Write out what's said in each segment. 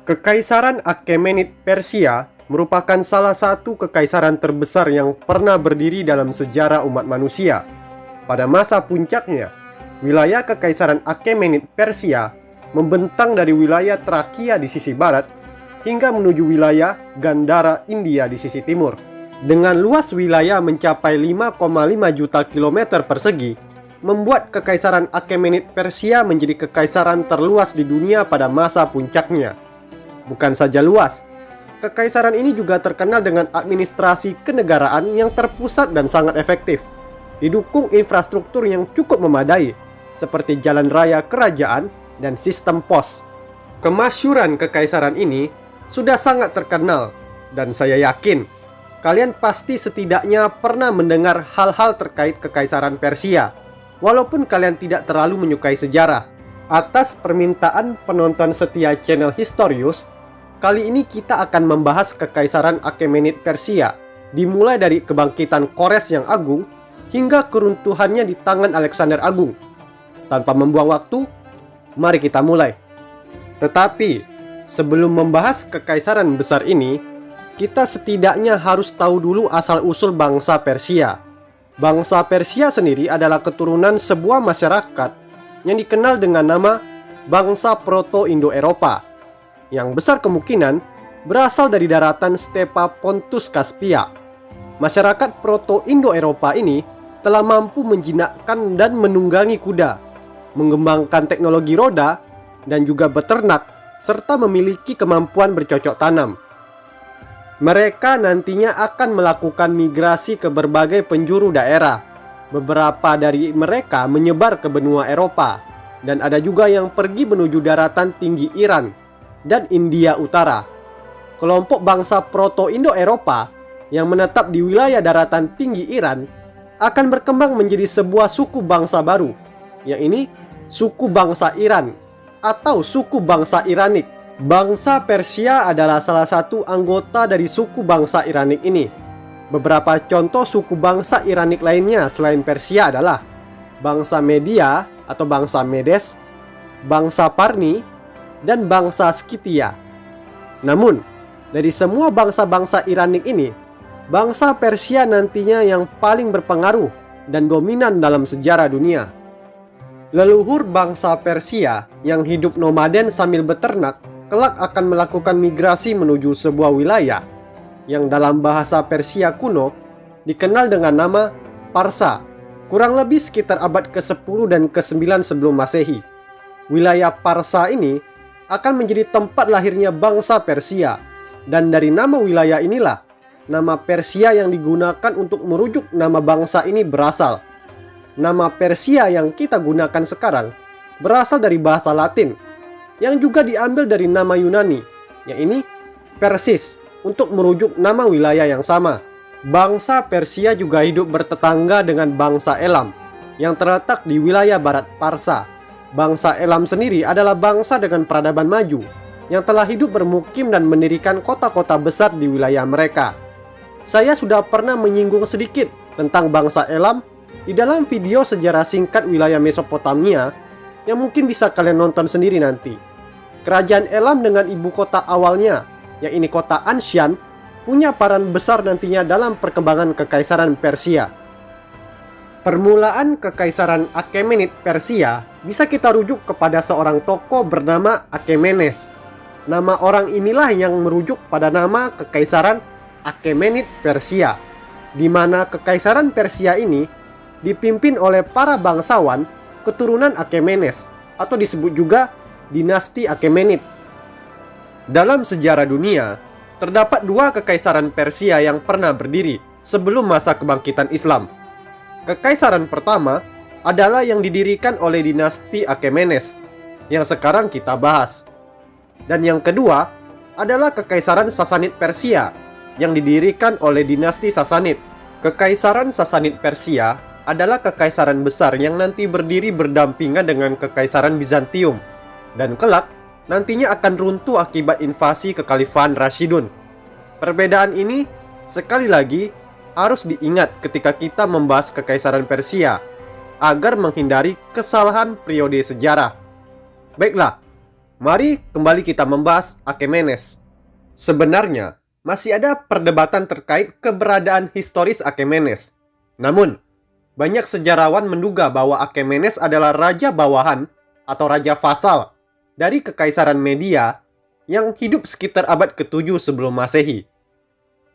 Kekaisaran Achaemenid Persia merupakan salah satu kekaisaran terbesar yang pernah berdiri dalam sejarah umat manusia. Pada masa puncaknya, wilayah Kekaisaran Achaemenid Persia membentang dari wilayah Trakia di sisi barat hingga menuju wilayah Gandhara India di sisi timur. Dengan luas wilayah mencapai 5,5 juta kilometer persegi, membuat Kekaisaran Achaemenid Persia menjadi kekaisaran terluas di dunia pada masa puncaknya. Bukan saja luas, kekaisaran ini juga terkenal dengan administrasi kenegaraan yang terpusat dan sangat efektif, didukung infrastruktur yang cukup memadai, seperti jalan raya kerajaan dan sistem pos. Kemasyhuran kekaisaran ini sudah sangat terkenal, dan saya yakin kalian pasti setidaknya pernah mendengar hal-hal terkait Kekaisaran Persia, walaupun kalian tidak terlalu menyukai sejarah. Atas permintaan penonton setia channel Historius, kali ini kita akan membahas Kekaisaran Achaemenid Persia, dimulai dari kebangkitan Kores yang agung hingga keruntuhannya di tangan Alexander Agung. Tanpa membuang waktu, mari kita mulai. Tetapi, sebelum membahas kekaisaran besar ini, kita setidaknya harus tahu dulu asal-usul bangsa Persia. Bangsa Persia sendiri adalah keturunan sebuah masyarakat yang dikenal dengan nama bangsa Proto-Indo-Eropa, yang besar kemungkinan berasal dari daratan stepa Pontus Kaspia. Masyarakat Proto-Indo-Eropa ini telah mampu menjinakkan dan menunggangi kuda, mengembangkan teknologi roda, dan juga beternak, serta memiliki kemampuan bercocok tanam. Mereka nantinya akan melakukan migrasi ke berbagai penjuru daerah. Beberapa dari mereka menyebar ke benua Eropa, dan ada juga yang pergi menuju daratan tinggi Iran dan India Utara. Kelompok bangsa Proto-Indo-Eropa yang menetap di wilayah daratan tinggi Iran akan berkembang menjadi sebuah suku bangsa baru, yaitu suku bangsa Iran atau suku bangsa Iranik. Bangsa Persia adalah salah satu anggota dari suku bangsa Iranik ini. Beberapa contoh suku bangsa Iranik lainnya selain Persia adalah bangsa Media atau bangsa Medes, bangsa Parni, dan bangsa Skythia. Namun, dari semua bangsa-bangsa Iranik ini, bangsa Persia nantinya yang paling berpengaruh dan dominan dalam sejarah dunia. Leluhur bangsa Persia yang hidup nomaden sambil beternak kelak akan melakukan migrasi menuju sebuah wilayah yang dalam bahasa Persia kuno dikenal dengan nama Parsa, kurang lebih sekitar abad ke-10 dan ke-9 sebelum Masehi. Wilayah Parsa ini akan menjadi tempat lahirnya bangsa Persia, dan dari nama wilayah inilah nama Persia yang digunakan untuk merujuk nama bangsa ini berasal. Nama Persia yang kita gunakan sekarang berasal dari bahasa Latin, yang juga diambil dari nama Yunani, yaitu Persis, untuk merujuk nama wilayah yang sama. Bangsa Persia juga hidup bertetangga dengan bangsa Elam, yang terletak di wilayah barat Parsa. Bangsa Elam sendiri adalah bangsa dengan peradaban maju, yang telah hidup bermukim dan mendirikan kota-kota besar di wilayah mereka. Saya sudah pernah menyinggung sedikit tentang bangsa Elam di dalam video sejarah singkat wilayah Mesopotamia, yang mungkin bisa kalian nonton sendiri nanti. Kerajaan Elam dengan ibu kota awalnya, yaitu kota Anshan, punya peran besar nantinya dalam perkembangan Kekaisaran Persia. Permulaan Kekaisaran Achaemenid Persia bisa kita rujuk kepada seorang tokoh bernama Achaemenes. Nama orang inilah yang merujuk pada nama Kekaisaran Achaemenid Persia, di mana Kekaisaran Persia ini dipimpin oleh para bangsawan keturunan Achaemenes, atau disebut juga dinasti Achaemenid. Dalam sejarah dunia, terdapat dua kekaisaran Persia yang pernah berdiri sebelum masa kebangkitan Islam. Kekaisaran pertama adalah yang didirikan oleh dinasti Achaemenes, yang sekarang kita bahas. Dan yang kedua adalah Kekaisaran Sasanid Persia, yang didirikan oleh dinasti Sasanid. Kekaisaran Sasanid Persia adalah kekaisaran besar yang nanti berdiri berdampingan dengan Kekaisaran Bizantium, dan kelak nantinya akan runtuh akibat invasi kekhalifahan Rashidun. Perbedaan ini sekali lagi harus diingat ketika kita membahas Kekaisaran Persia, agar menghindari kesalahan periode sejarah. Baiklah, Mari kembali kita membahas Akemenes. Sebenarnya, masih ada perdebatan terkait keberadaan historis Akemenes. Namun, banyak sejarawan menduga bahwa Akemenes adalah raja bawahan atau raja vasal dari Kekaisaran Media yang hidup sekitar abad ke-7 sebelum Masehi.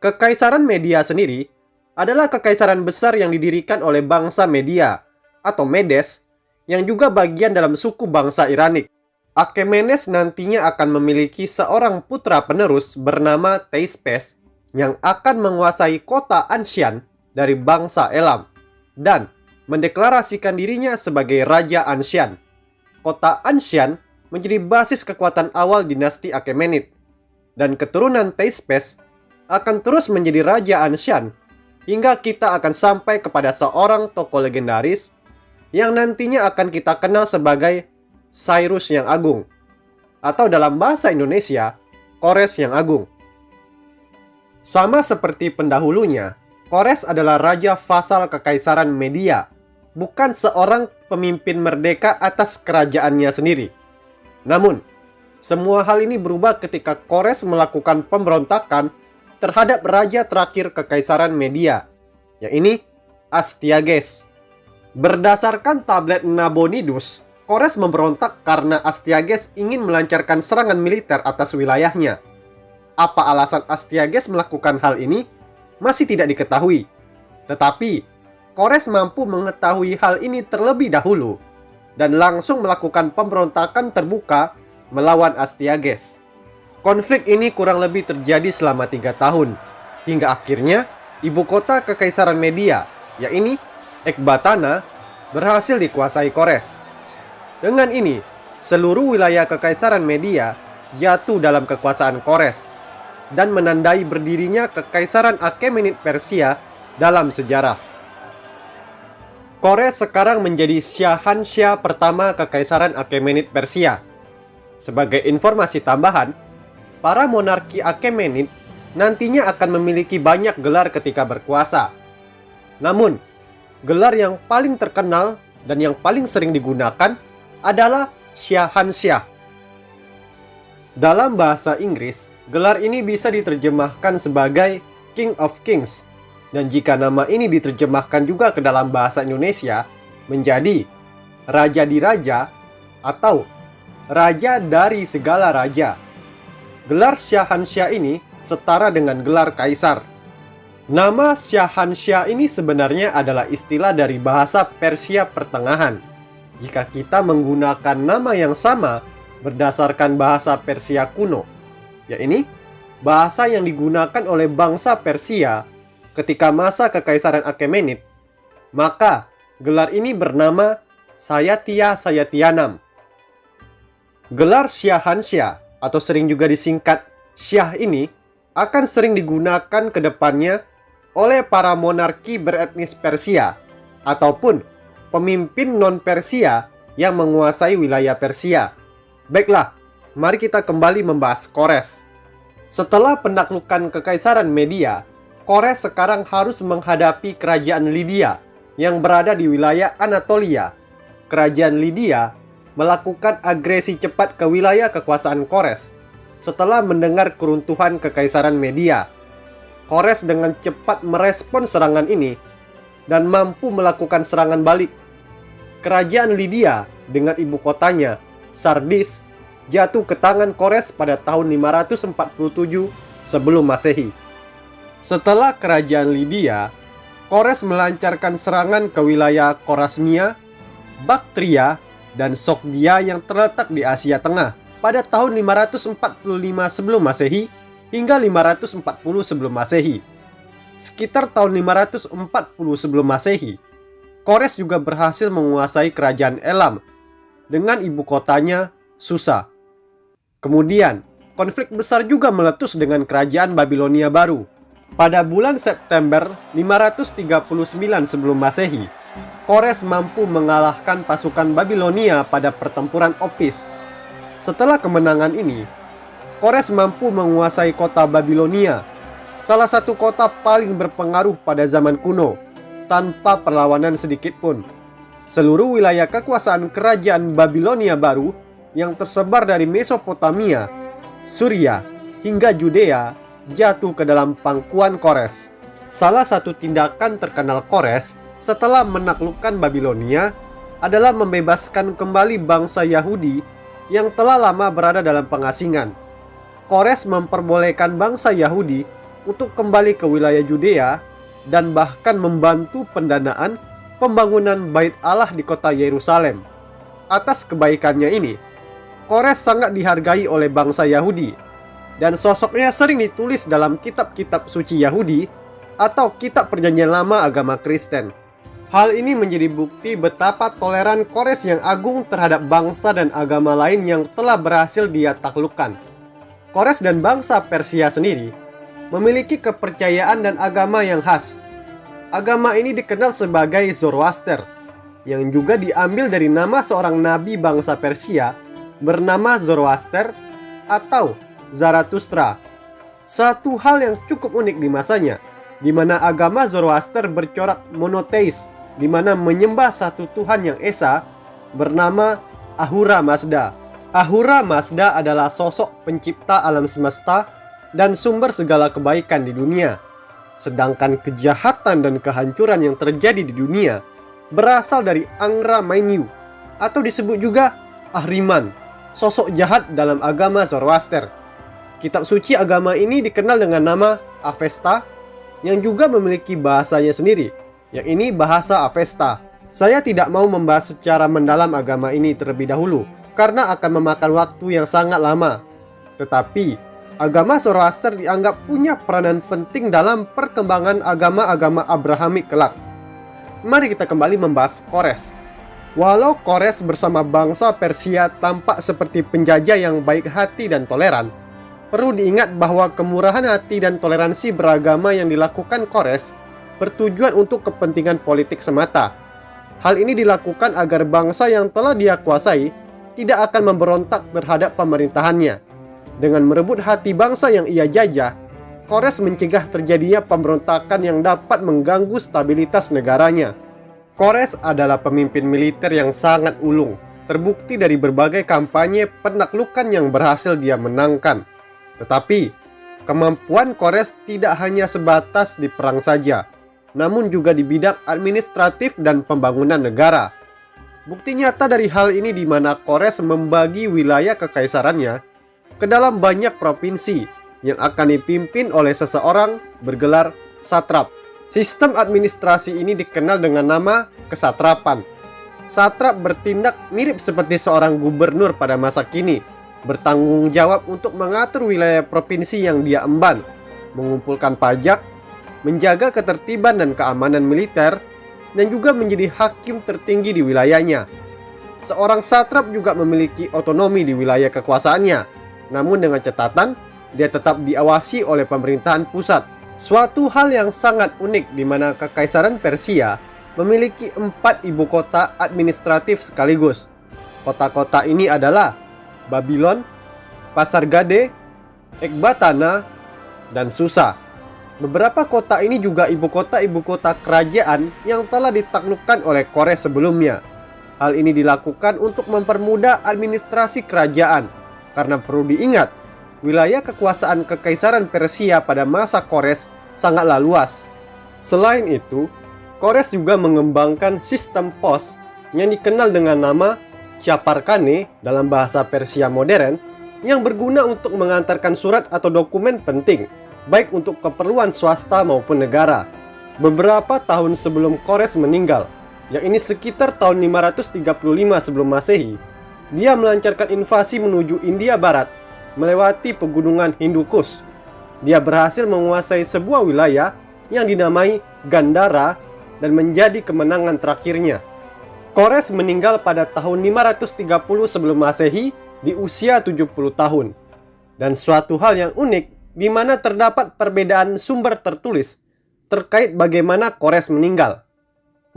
Kekaisaran Media sendiri adalah kekaisaran besar yang didirikan oleh bangsa Media atau Medes yang juga bagian dalam suku bangsa Iranik. Akemenes nantinya akan memiliki seorang putra penerus bernama Teispes yang akan menguasai kota Anshan dari bangsa Elam dan mendeklarasikan dirinya sebagai Raja Anshan. Kota Anshan menjadi basis kekuatan awal dinasti Akemenid, dan keturunan Teispes akan terus menjadi Raja Anshan hingga kita akan sampai kepada seorang tokoh legendaris yang nantinya akan kita kenal sebagai Cyrus yang Agung, atau dalam bahasa Indonesia, Kores yang Agung. Sama seperti pendahulunya, Kores adalah raja vasal Kekaisaran Media, bukan seorang pemimpin merdeka atas kerajaannya sendiri. Namun, semua hal ini berubah ketika Kores melakukan pemberontakan terhadap raja terakhir Kekaisaran Media, yaitu Astyages. Berdasarkan tablet Nabonidus, Kores memberontak karena Astyages ingin melancarkan serangan militer atas wilayahnya. Apa alasan Astyages melakukan hal ini masih tidak diketahui. Tetapi, Kores mampu mengetahui hal ini terlebih dahulu dan langsung melakukan pemberontakan terbuka melawan Astyages. Konflik ini kurang lebih terjadi selama 3 tahun, hingga akhirnya ibu kota Kekaisaran Media, yaitu Ekbatana, berhasil dikuasai Kores. Dengan ini, seluruh wilayah Kekaisaran Media jatuh dalam kekuasaan Kores dan menandai berdirinya Kekaisaran Akemenid Persia dalam sejarah. Kores sekarang menjadi Syahansyah pertama Kekaisaran Akemenid Persia. Sebagai informasi tambahan, para monarki Akemenid nantinya akan memiliki banyak gelar ketika berkuasa. Namun, gelar yang paling terkenal dan yang paling sering digunakan adalah Syahansyah. Dalam bahasa Inggris, gelar ini bisa diterjemahkan sebagai King of Kings, dan jika nama ini diterjemahkan juga ke dalam bahasa Indonesia menjadi Raja di Raja atau Raja dari segala raja. Gelar Syahansyah ini setara dengan gelar Kaisar. Nama Syahansyah ini sebenarnya adalah istilah dari bahasa Persia Pertengahan. Jika kita menggunakan nama yang sama berdasarkan bahasa Persia kuno, yaitu bahasa yang digunakan oleh bangsa Persia ketika masa Kekaisaran Akemenid, maka gelar ini bernama Sayatya Sayatyanam. Gelar Syahansyah atau sering juga disingkat Syah ini akan sering digunakan ke depannya oleh para monarki beretnis Persia ataupun pemimpin non-Persia yang menguasai wilayah Persia. Baiklah, mari kita kembali membahas Kores. Setelah penaklukan Kekaisaran Media, Kores sekarang harus menghadapi kerajaan Lydia yang berada di wilayah Anatolia. Kerajaan Lydia melakukan agresi cepat ke wilayah kekuasaan Kores setelah mendengar keruntuhan Kekaisaran Media. Kores dengan cepat merespon serangan ini dan mampu melakukan serangan balik. Kerajaan Lydia dengan ibu kotanya, Sardis, jatuh ke tangan Kores pada tahun 547 sebelum Masehi. Setelah kerajaan Lydia, Kores melancarkan serangan ke wilayah Khorasmia, Baktria, dan Sogdia yang terletak di Asia Tengah pada tahun 545 sebelum Masehi hingga 540 sebelum Masehi. Sekitar tahun 540 sebelum Masehi, Kores juga berhasil menguasai kerajaan Elam dengan ibu kotanya Susa. Kemudian, konflik besar juga meletus dengan kerajaan Babilonia baru. Pada bulan September 539 sebelum Masehi, Kores mampu mengalahkan pasukan Babilonia pada pertempuran Opis. Setelah kemenangan ini, Kores mampu menguasai kota Babilonia, salah satu kota paling berpengaruh pada zaman kuno, tanpa perlawanan sedikit pun. Seluruh wilayah kekuasaan kerajaan Babilonia baru yang tersebar dari Mesopotamia, Suria, hingga Judea jatuh ke dalam pangkuan Kores. Salah satu tindakan terkenal Kores setelah menaklukkan Babilonia adalah membebaskan kembali bangsa Yahudi yang telah lama berada dalam pengasingan. Kores memperbolehkan bangsa Yahudi untuk kembali ke wilayah Judea dan bahkan membantu pendanaan pembangunan Bait Allah di kota Yerusalem. Atas kebaikannya ini, Kores sangat dihargai oleh bangsa Yahudi, dan sosoknya sering ditulis dalam kitab-kitab suci Yahudi atau kitab perjanjian lama agama Kristen. Hal ini menjadi bukti betapa toleran Kores yang agung terhadap bangsa dan agama lain yang telah berhasil dia taklukkan. Kores dan bangsa Persia sendiri memiliki kepercayaan dan agama yang khas. Agama ini dikenal sebagai Zoroaster, yang juga diambil dari nama seorang nabi bangsa Persia bernama Zoroaster atau Zarathustra. Suatu hal yang cukup unik di masanya, di mana agama Zoroaster bercorak monoteis, di mana menyembah satu Tuhan yang esa bernama Ahura Mazda. Ahura Mazda adalah sosok pencipta alam semesta dan sumber segala kebaikan di dunia. Sedangkan kejahatan dan kehancuran yang terjadi di dunia berasal dari Angra Mainyu, atau disebut juga Ahriman, sosok jahat dalam agama Zoroaster. Kitab suci agama ini dikenal dengan nama Avesta, yang juga memiliki bahasanya sendiri, yang ini bahasa Avesta. Saya tidak mau membahas secara mendalam agama ini terlebih dahulu, karena akan memakan waktu yang sangat lama. Tetapi, agama Zoroaster dianggap punya peranan penting dalam perkembangan agama-agama Abrahamik kelak. Mari kita kembali membahas Kores. Walau Kores bersama bangsa Persia tampak seperti penjajah yang baik hati dan toleran, perlu diingat bahwa kemurahan hati dan toleransi beragama yang dilakukan Kores bertujuan untuk kepentingan politik semata. Hal ini dilakukan agar bangsa yang telah dia kuasai tidak akan memberontak terhadap pemerintahannya. Dengan merebut hati bangsa yang ia jajah, Kores mencegah terjadinya pemberontakan yang dapat mengganggu stabilitas negaranya. Kores adalah pemimpin militer yang sangat ulung, terbukti dari berbagai kampanye penaklukan yang berhasil dia menangkan. Tetapi, kemampuan Kores tidak hanya sebatas di perang saja, namun juga di bidang administratif dan pembangunan negara. Bukti nyata dari hal ini di mana Kores membagi wilayah kekaisarannya ke dalam banyak provinsi yang akan dipimpin oleh seseorang bergelar satrap. Sistem administrasi ini dikenal dengan nama kesatrapan. Satrap bertindak mirip seperti seorang gubernur pada masa kini, bertanggung jawab untuk mengatur wilayah provinsi yang dia emban, mengumpulkan pajak, menjaga ketertiban dan keamanan militer, dan juga menjadi hakim tertinggi di wilayahnya. Seorang satrap juga memiliki otonomi di wilayah kekuasaannya, namun dengan catatan dia tetap diawasi oleh pemerintahan pusat. Suatu hal yang sangat unik di mana Kekaisaran Persia memiliki 4 ibu kota administratif sekaligus. Kota-kota ini adalah Babylon, Pasargade, Ekbatana, dan Susa. Beberapa kota ini juga ibu kota kerajaan yang telah ditaklukkan oleh Kores sebelumnya. Hal ini dilakukan untuk mempermudah administrasi kerajaan, karena perlu diingat, wilayah kekuasaan Kekaisaran Persia pada masa Kores sangatlah luas. Selain itu, Kores juga mengembangkan sistem pos yang dikenal dengan nama Chaparkane dalam bahasa Persia modern, yang berguna untuk mengantarkan surat atau dokumen penting, baik untuk keperluan swasta maupun negara. Beberapa tahun sebelum Kores meninggal, yang ini sekitar tahun 535 sebelum Masehi, dia melancarkan invasi menuju India Barat melewati pegunungan Hindukush. Dia berhasil menguasai sebuah wilayah yang dinamai Gandhara dan menjadi kemenangan terakhirnya. Kores meninggal pada tahun 530 sebelum Masehi di usia 70 tahun. Dan suatu hal yang unik di mana terdapat perbedaan sumber tertulis terkait bagaimana Kores meninggal.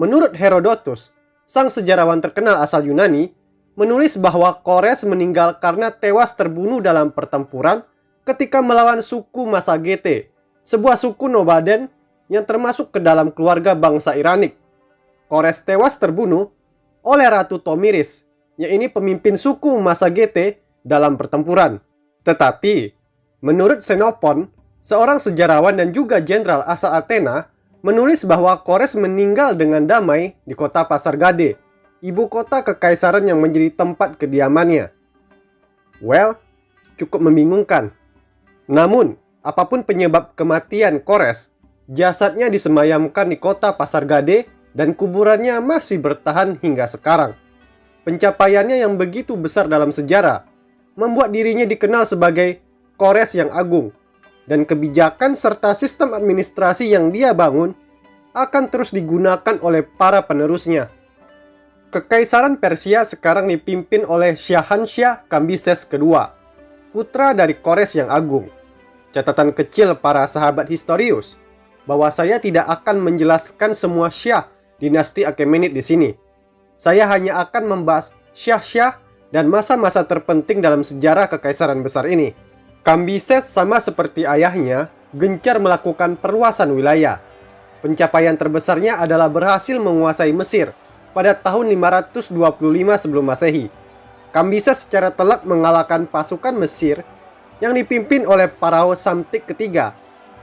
Menurut Herodotus, sang sejarawan terkenal asal Yunani, menulis bahwa Kores meninggal karena tewas terbunuh dalam pertempuran ketika melawan suku Massagete, sebuah suku nomaden yang termasuk ke dalam keluarga bangsa Iranik. Kores tewas terbunuh oleh Ratu Tomiris yaitu pemimpin suku Massagete dalam pertempuran. Tetapi, menurut Xenophon, seorang sejarawan dan juga jenderal asal Athena, menulis bahwa Kores meninggal dengan damai di kota Pasargade, ibu kota kekaisaran yang menjadi tempat kediamannya. Well, cukup membingungkan. Namun, apapun penyebab kematian Kores, jasadnya disemayamkan di kota Pasargade dan kuburannya masih bertahan hingga sekarang. Pencapaiannya yang begitu besar dalam sejarah membuat dirinya dikenal sebagai Kores yang agung, dan kebijakan serta sistem administrasi yang dia bangun akan terus digunakan oleh para penerusnya. Kekaisaran Persia sekarang dipimpin oleh Syahansyah Kambises II, putra dari Kores yang agung. Catatan kecil para sahabat historius, bahwa saya tidak akan menjelaskan semua syah dinasti Achaemenid di sini. Saya hanya akan membahas syah-syah dan masa-masa terpenting dalam sejarah kekaisaran besar ini. Kambises sama seperti ayahnya, gencar melakukan perluasan wilayah. Pencapaian terbesarnya adalah berhasil menguasai Mesir pada tahun 525 sebelum Masehi. Kambises secara telak mengalahkan pasukan Mesir yang dipimpin oleh Farao Psamtik III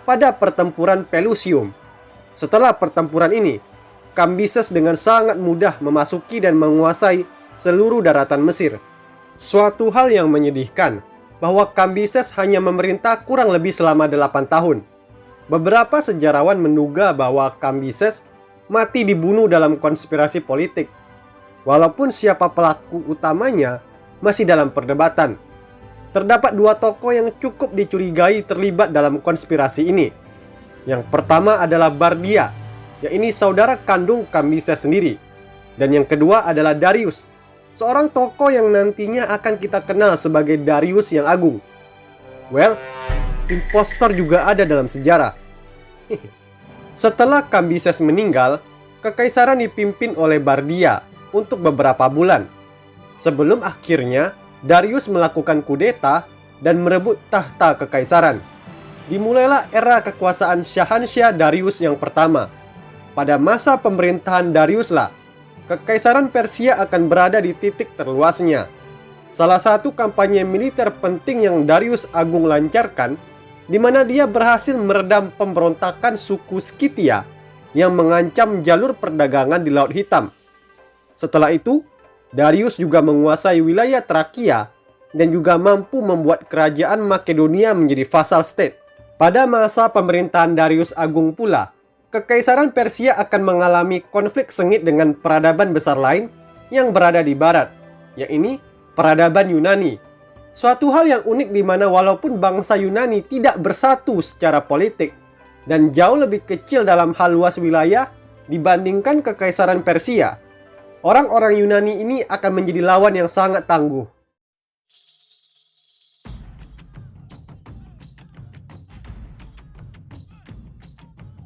pada pertempuran Pelusium. Setelah pertempuran ini, Kambises dengan sangat mudah memasuki dan menguasai seluruh daratan Mesir. Suatu hal yang menyedihkan, bahwa Kambises hanya memerintah kurang lebih selama 8 tahun. Beberapa sejarawan menduga bahwa Kambises mati dibunuh dalam konspirasi politik. Walaupun siapa pelaku utamanya masih dalam perdebatan. Terdapat 2 tokoh yang cukup dicurigai terlibat dalam konspirasi ini. Yang pertama adalah Bardia, yaitu saudara kandung Kambises sendiri. Dan yang kedua adalah Darius, seorang tokoh yang nantinya akan kita kenal sebagai Darius yang agung. Well, impostor juga ada dalam sejarah. Setelah Kambises meninggal, kekaisaran dipimpin oleh Bardia untuk beberapa bulan. Sebelum akhirnya Darius melakukan kudeta dan merebut tahta kekaisaran. Dimulailah era kekuasaan Syahansyah Darius yang pertama. Pada masa pemerintahan Dariuslah, kekaisaran Persia akan berada di titik terluasnya. Salah satu kampanye militer penting yang Darius Agung lancarkan, di mana dia berhasil meredam pemberontakan suku Skythia yang mengancam jalur perdagangan di Laut Hitam. Setelah itu, Darius juga menguasai wilayah Trakia dan juga mampu membuat kerajaan Makedonia menjadi vassal state. Pada masa pemerintahan Darius Agung pula, kekaisaran Persia akan mengalami konflik sengit dengan peradaban besar lain yang berada di barat, yaitu peradaban Yunani. Suatu hal yang unik di mana walaupun bangsa Yunani tidak bersatu secara politik dan jauh lebih kecil dalam hal luas wilayah dibandingkan kekaisaran Persia, orang-orang Yunani ini akan menjadi lawan yang sangat tangguh.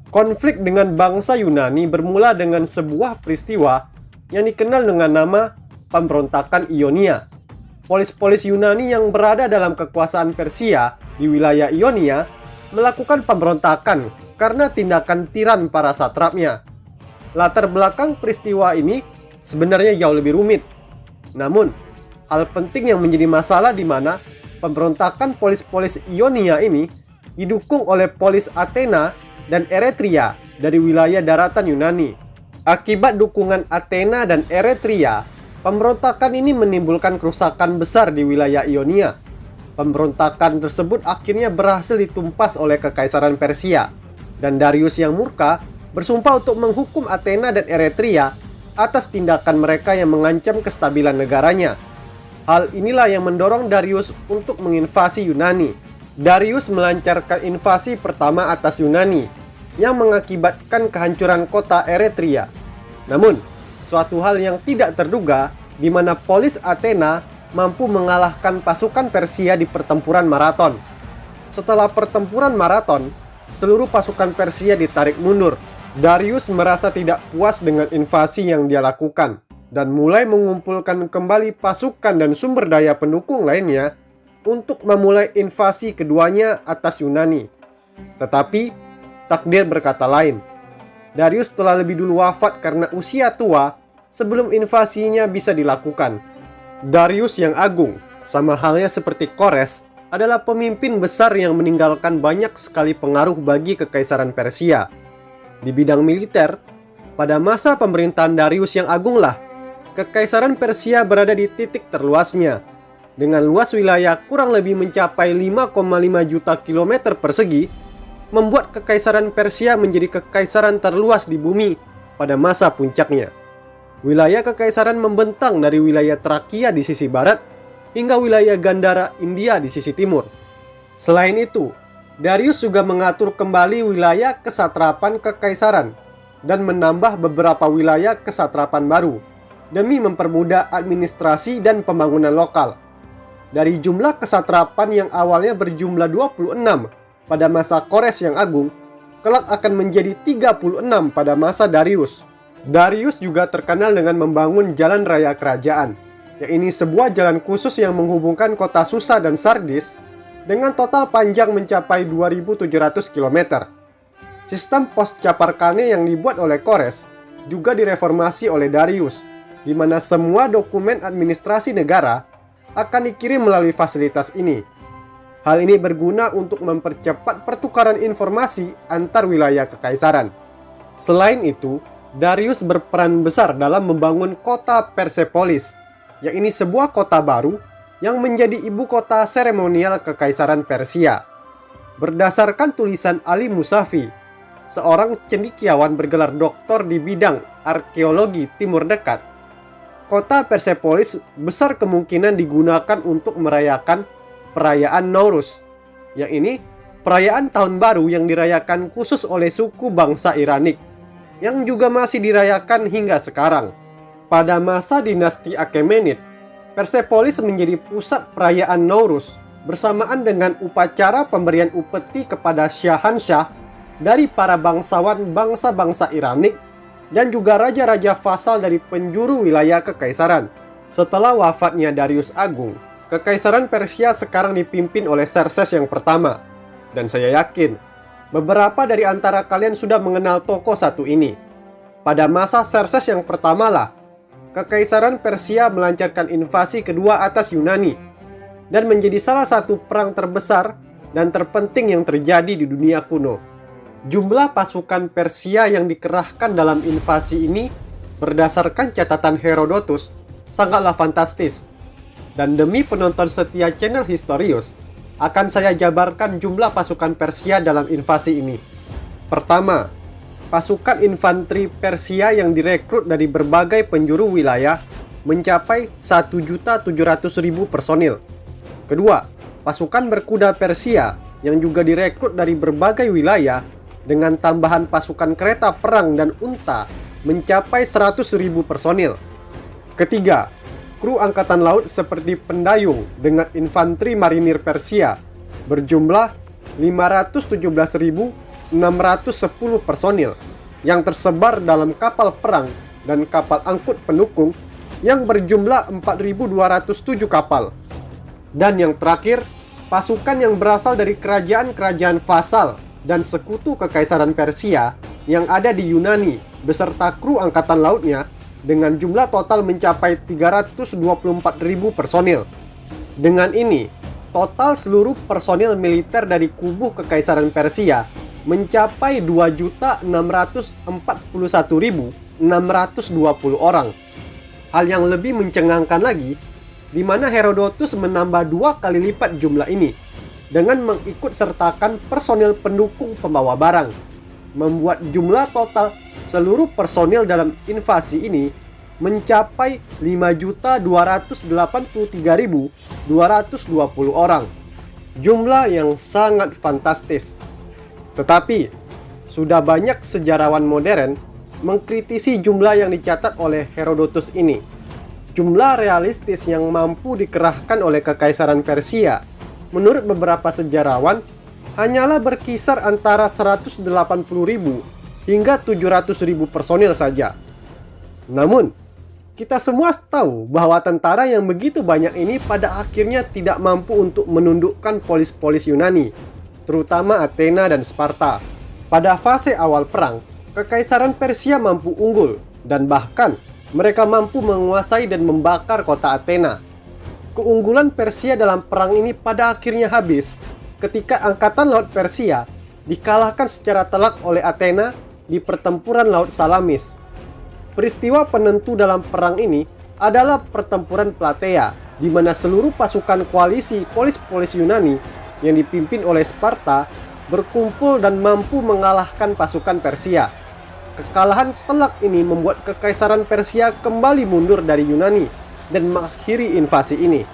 Konflik dengan bangsa Yunani bermula dengan sebuah peristiwa yang dikenal dengan nama pemberontakan Ionia. Polis-polis Yunani yang berada dalam kekuasaan Persia di wilayah Ionia melakukan pemberontakan karena tindakan tiran para satrapnya. Latar belakang peristiwa ini sebenarnya jauh lebih rumit. Namun, hal penting yang menjadi masalah di mana pemberontakan polis-polis Ionia ini didukung oleh polis Athena dan Eretria dari wilayah daratan Yunani. Akibat dukungan Athena dan Eretria, pemberontakan ini menimbulkan kerusakan besar di wilayah Ionia. Pemberontakan tersebut akhirnya berhasil ditumpas oleh kekaisaran Persia, dan Darius yang murka bersumpah untuk menghukum Athena dan Eretria atas tindakan mereka yang mengancam kestabilan negaranya. Hal inilah yang mendorong Darius untuk menginvasi Yunani. Darius melancarkan invasi pertama atas Yunani yang mengakibatkan kehancuran kota Eretria. Namun, suatu hal yang tidak terduga di mana polis Athena mampu mengalahkan pasukan Persia di pertempuran Marathon. Setelah pertempuran Marathon, seluruh pasukan Persia ditarik mundur. Darius merasa tidak puas dengan invasi yang dia lakukan dan mulai mengumpulkan kembali pasukan dan sumber daya pendukung lainnya untuk memulai invasi keduanya atas Yunani. Tetapi, takdir berkata lain. Darius telah lebih dulu wafat karena usia tua sebelum invasinya bisa dilakukan. Darius yang Agung, sama halnya seperti Kores, adalah pemimpin besar yang meninggalkan banyak sekali pengaruh bagi Kekaisaran Persia. Di bidang militer, pada masa pemerintahan Darius yang Agung lah, Kekaisaran Persia berada di titik terluasnya, dengan luas wilayah kurang lebih mencapai 5,5 juta kilometer persegi, membuat Kekaisaran Persia menjadi kekaisaran terluas di bumi pada masa puncaknya. Wilayah kekaisaran membentang dari wilayah Trakia di sisi barat hingga wilayah Gandhara India di sisi timur. Selain itu, Darius juga mengatur kembali wilayah kesatrapan kekaisaran dan menambah beberapa wilayah kesatrapan baru demi mempermudah administrasi dan pembangunan lokal. Dari jumlah kesatrapan yang awalnya berjumlah 26 pada masa Kores yang Agung, kelak akan menjadi 36 pada masa Darius. Darius juga terkenal dengan membangun jalan raya kerajaan, yaitu sebuah jalan khusus yang menghubungkan kota Susa dan Sardis dengan total panjang mencapai 2.700 km. Sistem pos Chaparkane yang dibuat oleh Kores juga direformasi oleh Darius, di mana semua dokumen administrasi negara akan dikirim melalui fasilitas ini. Hal ini berguna untuk mempercepat pertukaran informasi antar wilayah kekaisaran. Selain itu, Darius berperan besar dalam membangun kota Persepolis, yaitu sebuah kota baru yang menjadi ibu kota seremonial Kekaisaran Persia. Berdasarkan tulisan Ali Musafi, seorang cendekiawan bergelar doktor di bidang arkeologi Timur Dekat, kota Persepolis besar kemungkinan digunakan untuk merayakan perayaan Nowruz, yang ini perayaan tahun baru yang dirayakan khusus oleh suku bangsa Iranik, yang juga masih dirayakan hingga sekarang. Pada masa dinasti Achaemenid, Persepolis menjadi pusat perayaan Nowruz bersamaan dengan upacara pemberian upeti kepada Syahansyah dari para bangsawan bangsa-bangsa Iranik dan juga raja-raja vasal dari penjuru wilayah kekaisaran. Setelah wafatnya Darius Agung, Kekaisaran Persia sekarang dipimpin oleh Xerxes yang pertama. Dan saya yakin, beberapa dari antara kalian sudah mengenal tokoh satu ini. Pada masa Xerxes yang pertama lah, Kekaisaran Persia melancarkan invasi kedua atas Yunani, dan menjadi salah satu perang terbesar dan terpenting yang terjadi di dunia kuno. Jumlah pasukan Persia yang dikerahkan dalam invasi ini, berdasarkan catatan Herodotus, sangatlah fantastis. Dan demi penonton setia channel Historius, akan saya jabarkan jumlah pasukan Persia dalam invasi ini. Pertama, pasukan infanteri Persia yang direkrut dari berbagai penjuru wilayah mencapai 1.700.000 personil. Kedua, pasukan berkuda Persia yang juga direkrut dari berbagai wilayah dengan tambahan pasukan kereta perang dan unta mencapai 100.000 personil. Ketiga, kru angkatan laut seperti pendayung dengan infanteri marinir Persia berjumlah 517.610 personil yang tersebar dalam kapal perang dan kapal angkut pendukung yang berjumlah 4.207 kapal. Dan yang terakhir, pasukan yang berasal dari kerajaan-kerajaan vasal dan sekutu Kekaisaran Persia yang ada di Yunani beserta kru angkatan lautnya dengan jumlah total mencapai 324.000 personil. Dengan ini, total seluruh personil militer dari kubu Kekaisaran Persia mencapai 2.641.620 orang. Hal yang lebih mencengangkan lagi, di mana Herodotus menambah 2 kali lipat jumlah ini dengan mengikut sertakan personil pendukung pembawa barang, membuat jumlah total seluruh personil dalam invasi ini mencapai 5.283.220 orang. Jumlah yang sangat fantastis. Tetapi, sudah banyak sejarawan modern mengkritisi jumlah yang dicatat oleh Herodotus ini. Jumlah realistis yang mampu dikerahkan oleh Kekaisaran Persia, menurut beberapa sejarawan, hanyalah berkisar antara 180.000 hingga 700.000 personil saja. Namun, kita semua tahu bahwa tentara yang begitu banyak ini pada akhirnya tidak mampu untuk menundukkan polis-polis Yunani, terutama Athena dan Sparta. Pada fase awal perang, Kekaisaran Persia mampu unggul, dan bahkan mereka mampu menguasai dan membakar kota Athena. Keunggulan Persia dalam perang ini pada akhirnya habis ketika Angkatan Laut Persia dikalahkan secara telak oleh Athena di pertempuran Laut Salamis. Peristiwa penentu dalam perang ini adalah pertempuran Plataea, di mana seluruh pasukan koalisi polis-polis Yunani yang dipimpin oleh Sparta berkumpul dan mampu mengalahkan pasukan Persia. Kekalahan telak ini membuat Kekaisaran Persia kembali mundur dari Yunani dan mengakhiri invasi ini.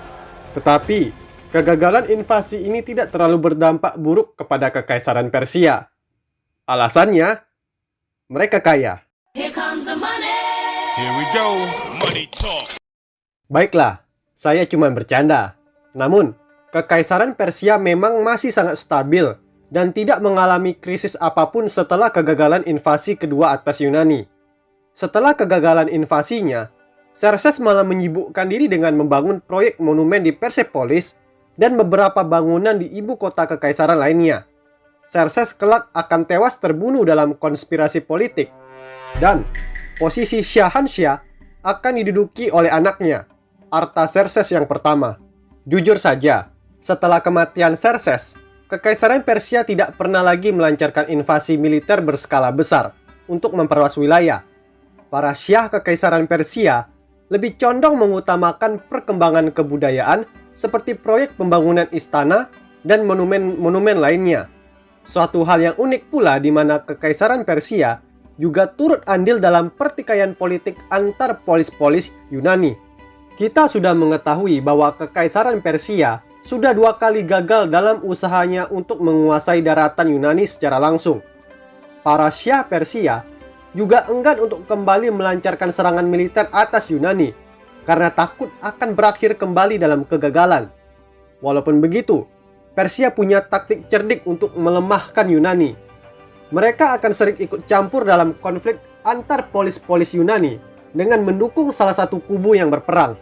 Tetapi, kegagalan invasi ini tidak terlalu berdampak buruk kepada Kekaisaran Persia. Alasannya, mereka kaya. Here comes the money. Here we go, money talk. Baiklah, saya cuma bercanda. Namun, Kekaisaran Persia memang masih sangat stabil dan tidak mengalami krisis apapun setelah kegagalan invasi kedua atas Yunani. Setelah kegagalan invasinya, Xerxes malah menyibukkan diri dengan membangun proyek monumen di Persepolis dan beberapa bangunan di ibu kota kekaisaran lainnya. Xerxes kelak akan tewas terbunuh dalam konspirasi politik, dan posisi Syahansyah akan diduduki oleh anaknya, Artaxerxes yang pertama. Jujur saja, setelah kematian Xerxes, Kekaisaran Persia tidak pernah lagi melancarkan invasi militer berskala besar untuk memperluas wilayah. Para syah Kekaisaran Persia lebih condong mengutamakan perkembangan kebudayaan seperti proyek pembangunan istana dan monumen-monumen lainnya. Suatu hal yang unik pula di mana Kekaisaran Persia juga turut andil dalam pertikaian politik antar polis-polis Yunani. Kita sudah mengetahui bahwa Kekaisaran Persia sudah 2 kali gagal dalam usahanya untuk menguasai daratan Yunani secara langsung. Para syah Persia juga enggan untuk kembali melancarkan serangan militer atas Yunani karena takut akan berakhir kembali dalam kegagalan. Walaupun begitu, Persia punya taktik cerdik untuk melemahkan Yunani. Mereka akan sering ikut campur dalam konflik antar polis-polis Yunani dengan mendukung salah satu kubu yang berperang.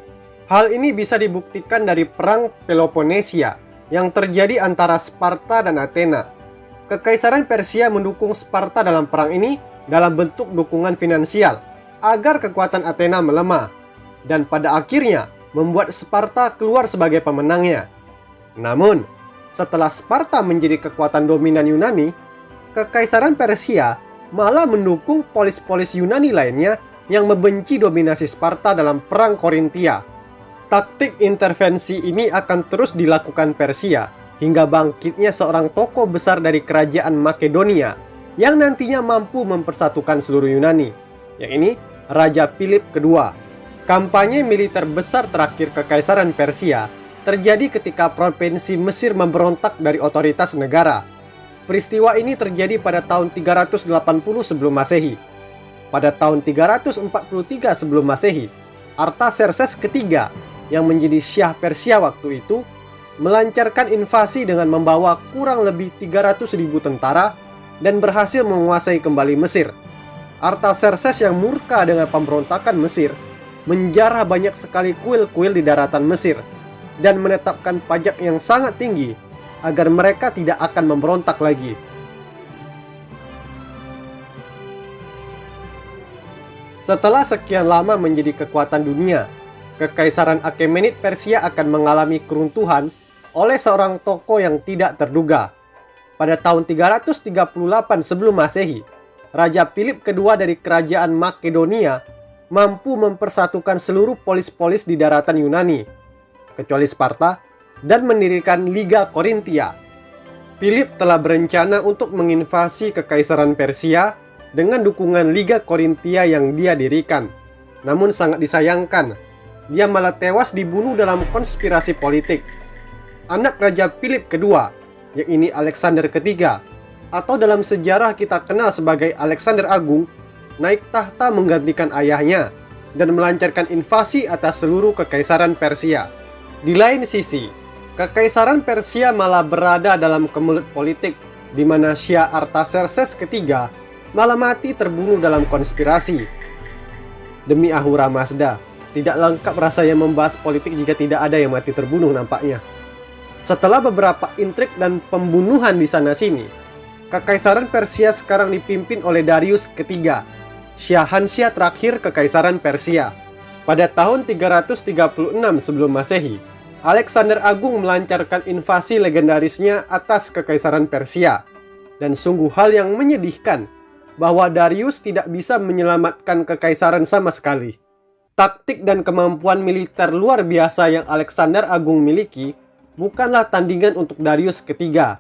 Hal ini bisa dibuktikan dari perang Peloponnesia yang terjadi antara Sparta dan Athena. Kekaisaran Persia mendukung Sparta dalam perang ini dalam bentuk dukungan finansial agar kekuatan Athena melemah, dan pada akhirnya membuat Sparta keluar sebagai pemenangnya. Namun, setelah Sparta menjadi kekuatan dominan Yunani, Kekaisaran Persia malah mendukung polis-polis Yunani lainnya yang membenci dominasi Sparta dalam perang Korintia. Taktik intervensi ini akan terus dilakukan Persia hingga bangkitnya seorang tokoh besar dari kerajaan Makedonia yang nantinya mampu mempersatukan seluruh Yunani, yaitu Raja Philip II. Kampanye militer besar terakhir Kekaisaran Persia terjadi ketika provinsi Mesir memberontak dari otoritas negara. Peristiwa ini terjadi pada tahun 380 sebelum Masehi. Pada tahun 343 sebelum Masehi, Artaxerxes ketiga yang menjadi syah Persia waktu itu melancarkan invasi dengan membawa kurang lebih 300.000 tentara dan berhasil menguasai kembali Mesir. Artaxerxes yang murka dengan pemberontakan Mesir menjarah banyak sekali kuil-kuil di daratan Mesir dan menetapkan pajak yang sangat tinggi agar mereka tidak akan memberontak lagi. Setelah sekian lama menjadi kekuatan dunia, Kekaisaran Achaemenid Persia akan mengalami keruntuhan oleh seorang tokoh yang tidak terduga. Pada tahun 338 sebelum Masehi, Raja Philip II dari kerajaan Makedonia mampu mempersatukan seluruh polis-polis di daratan Yunani, kecuali Sparta, dan mendirikan Liga Korintia. Philip telah berencana untuk menginvasi Kekaisaran Persia dengan dukungan Liga Korintia yang dia dirikan. Namun sangat disayangkan, dia malah tewas dibunuh dalam konspirasi politik. Anak Raja Philip II, yaitu Alexander III, atau dalam sejarah kita kenal sebagai Alexander Agung, naik tahta menggantikan ayahnya dan melancarkan invasi atas seluruh Kekaisaran Persia. Di lain sisi, Kekaisaran Persia malah berada dalam kemelut politik, di mana Syah Artaxerxes III malah mati terbunuh dalam konspirasi. Demi Ahura Mazda, tidak lengkap rasanya membahas politik jika tidak ada yang mati terbunuh nampaknya. Setelah beberapa intrik dan pembunuhan di sana-sini, Kekaisaran Persia sekarang dipimpin oleh Darius III, Syahansyah terakhir Kekaisaran Persia. Pada tahun 336 sebelum Masehi, Alexander Agung melancarkan invasi legendarisnya atas Kekaisaran Persia. Dan sungguh hal yang menyedihkan bahwa Darius tidak bisa menyelamatkan kekaisaran sama sekali. Taktik dan kemampuan militer luar biasa yang Alexander Agung miliki bukanlah tandingan untuk Darius ketiga.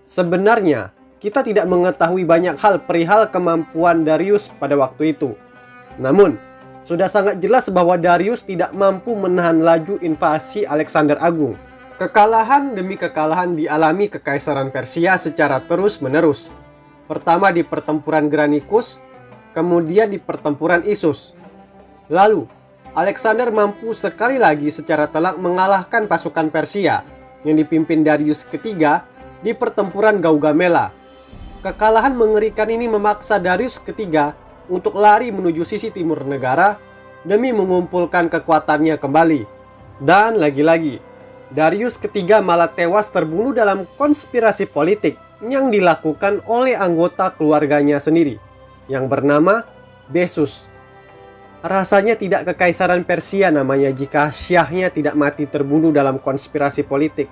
Sebenarnya, kita tidak mengetahui banyak hal perihal kemampuan Darius pada waktu itu. Namun, sudah sangat jelas bahwa Darius tidak mampu menahan laju invasi Alexander Agung. Kekalahan demi kekalahan dialami Kekaisaran Persia secara terus-menerus. Pertama di pertempuran Granicus, kemudian di pertempuran Issus. Lalu, Alexander mampu sekali lagi secara telak mengalahkan pasukan Persia yang dipimpin Darius ketiga di pertempuran Gaugamela. Kekalahan mengerikan ini memaksa Darius ketiga untuk lari menuju sisi timur negara demi mengumpulkan kekuatannya kembali. Dan lagi-lagi, Darius ketiga malah tewas terbunuh dalam konspirasi politik yang dilakukan oleh anggota keluarganya sendiri yang bernama Bessus. Rasanya tidak Kekaisaran Persia namanya jika syahnya tidak mati terbunuh dalam konspirasi politik.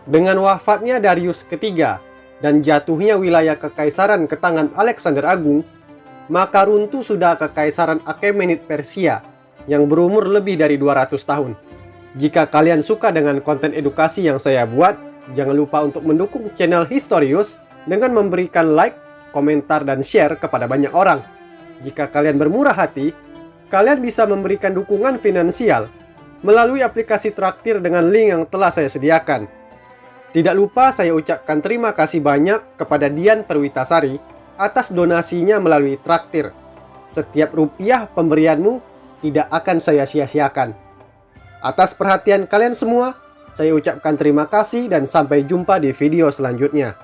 Dengan wafatnya Darius ketiga dan jatuhnya wilayah Kekaisaran ke tangan Alexander Agung, maka runtuh sudah Kekaisaran Achaemenid Persia yang berumur lebih dari 200 tahun. Jika kalian suka dengan konten edukasi yang saya buat, jangan lupa untuk mendukung channel Historius dengan memberikan like, komentar, dan share kepada banyak orang. Jika kalian bermurah hati, kalian bisa memberikan dukungan finansial melalui aplikasi Traktir dengan link yang telah saya sediakan. Tidak lupa saya ucapkan terima kasih banyak kepada Dian Perwitasari atas donasinya melalui Traktir. Setiap rupiah pemberianmu tidak akan saya sia-siakan. Atas perhatian kalian semua, saya ucapkan terima kasih dan sampai jumpa di video selanjutnya.